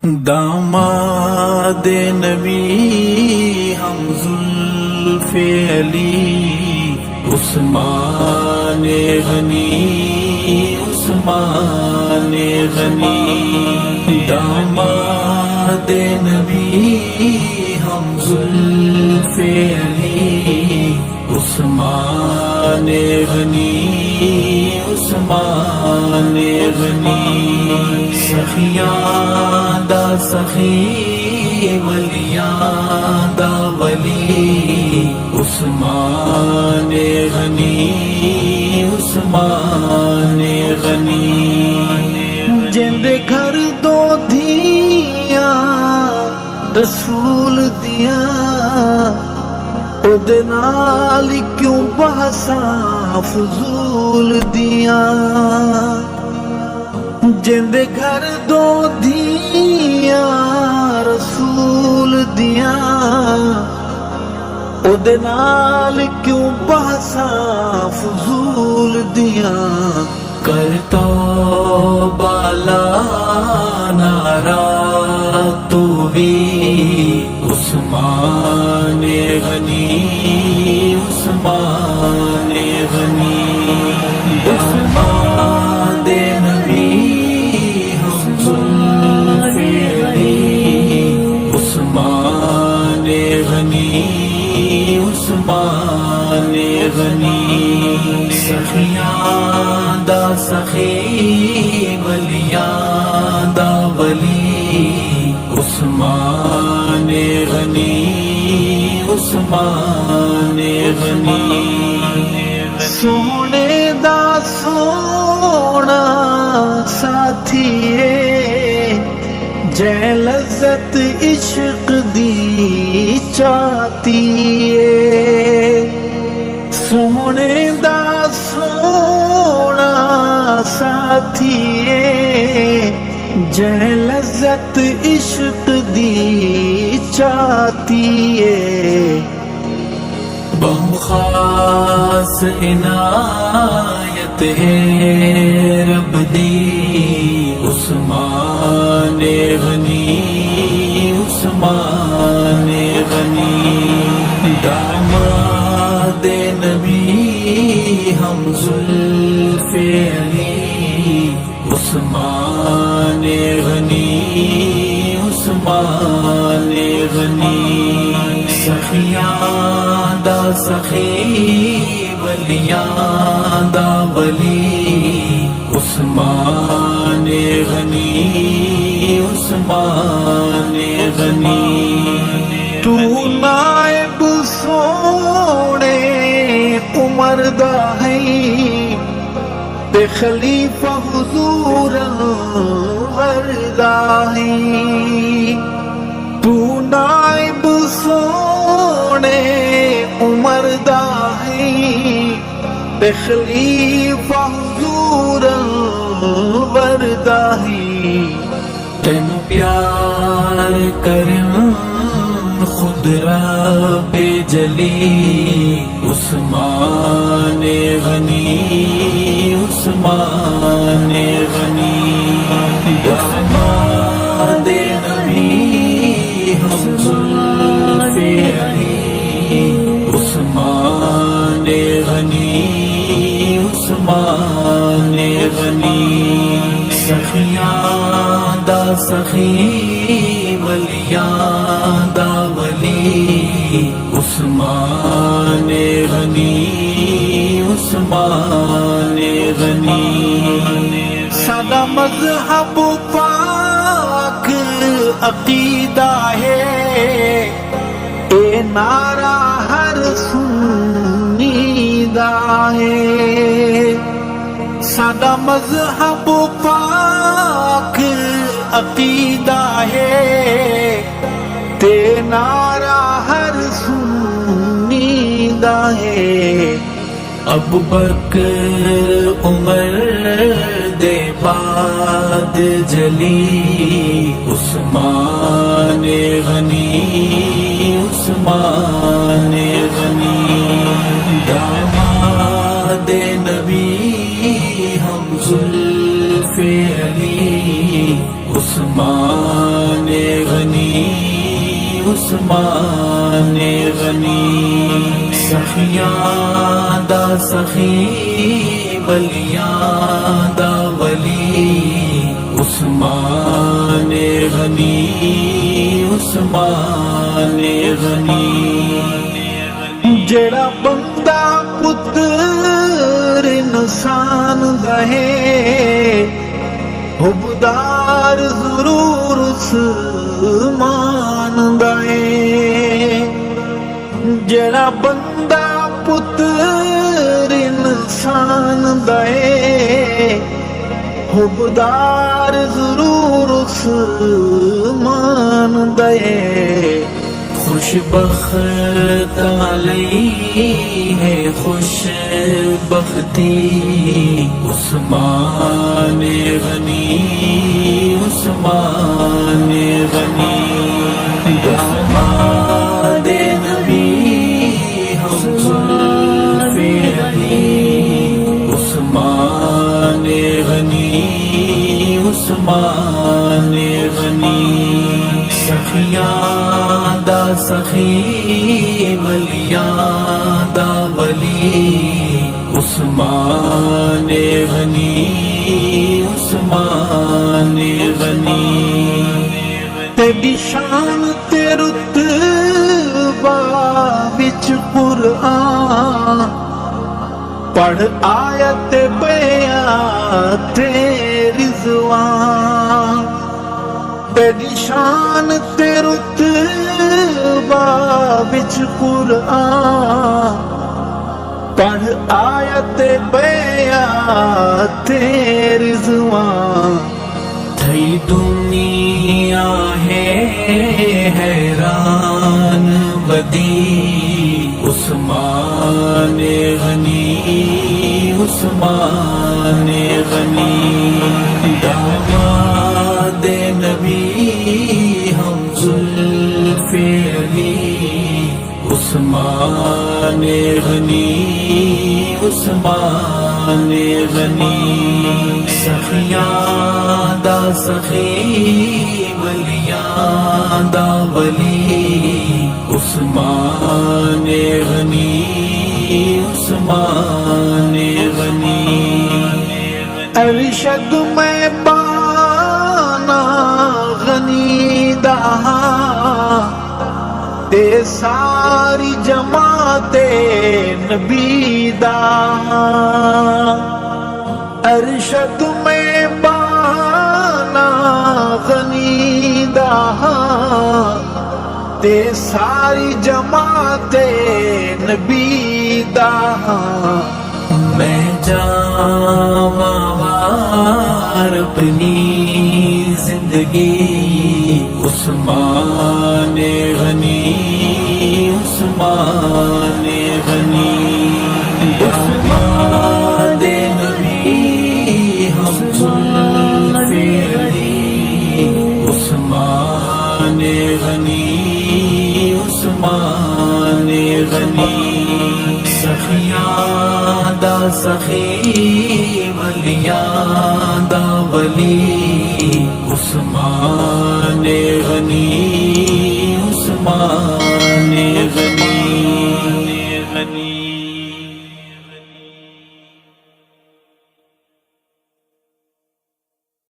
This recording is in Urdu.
داماد نبی ہم زلف علی عثمان غنی عثمان غنی داماد نبی ہم زلف علی عثمان غنی عثمان غنی سخیاں دا سخی ولیاں دا ولی عثمان غنی عثمان غنی جند گھر دو دھیاں رسول دیاں اودے نال کیوں بحثاں فضول دیاں جند گھر دو دھیاں رسول دیاں اودے نال کیوں بحثاں فضول دیاں کرتا بالا نارا تو بھی عثمان غنی عثمان غنی داماد نبی ہم زلف علی عثمان غنی عثمان غنی سخیاں دا سخی ولیاں دا ولی عثمان غنی عثمان غنی سونے دا سونا ساتھیے جے لذت عشق دی چاہتیے سونے دا سونا ساتھیے جے لذت عشق دی چاہتیے بہت خاص عنایت ہے رب دی عثمان غنی عثمان غنی داماد نبی ہم زلف علی عثمان غنی عثمان غنی سخیاں دا سخی ولیاں دا ولی عثمان غنی عثمان غنی تو نائب سونے عمر دا ہے تے خلیفہ حضور انور دا ہے تو نائب سونے عمر دا ہے تے خلیفہ حضور انور دا ہے تینو پیار کرم خود رب جلی عثمان غنی عثمان غنی داماد نبی ہم زلف علی عثمان غنی عثمان غنی سخیاں دا سخی ولیاں دا ولی عثمان غنی عثمان غنی سادہ مذہب پاک عقیدہ ہے اے نعرہ ہر سنی دا ہے سادہ مذہب پاک عقیدہ ہے تے نعرہ ہر سنی دا ہے ابو بکر عمر دے بعد جلی عثمان غنی عثمان غنی داماد نبی ہم زلف علی عثمان غنی عثمان غنی سخیاں دا سخی ولیاں دا ولی عثمان غنی عثمان غنی جڑا بندہ پتر انسان دہے حبدار ضرور عثمان دہے جڑا بندہ پتر انسان دہے حبدار ضرور عثمان دہے خوش بخت علی ہے خوش بختی عثمان غنی عثمان غنی داماد نبی ہم زلف علی عثمان غنی عثمان غنی سخیاں دا سخی ولیاں دا ولی عثمان غنی عثمان غنی تیری شان تے رتبہ وچ قرآن پڑھ آیت بیعت رضوان تیری شان تے رتبہ وچ قرآن پڑھ آیت بیعت رضوان تھئی دنیا ہے حیران بدی عثمان غنی عثمان غنی داماد نبی ہم زلف علی عثمان غنی عثمان غنی سخیاں دا سخی ولیاں دا ولی عثمان غنی عثمان غنی ارشد میں بانا غنی دا تے ساری جماعت نبی دا ارشد میں بانا غنی دا تے ساری جماعت نبی دا میں جاوار اپنی زندگی عثمان غنی عثمان غنی داماد نبی ہم زلف علی عثمان غنی عثمان غنی سخیاں دا سخی ولیاں دا ولی عثمان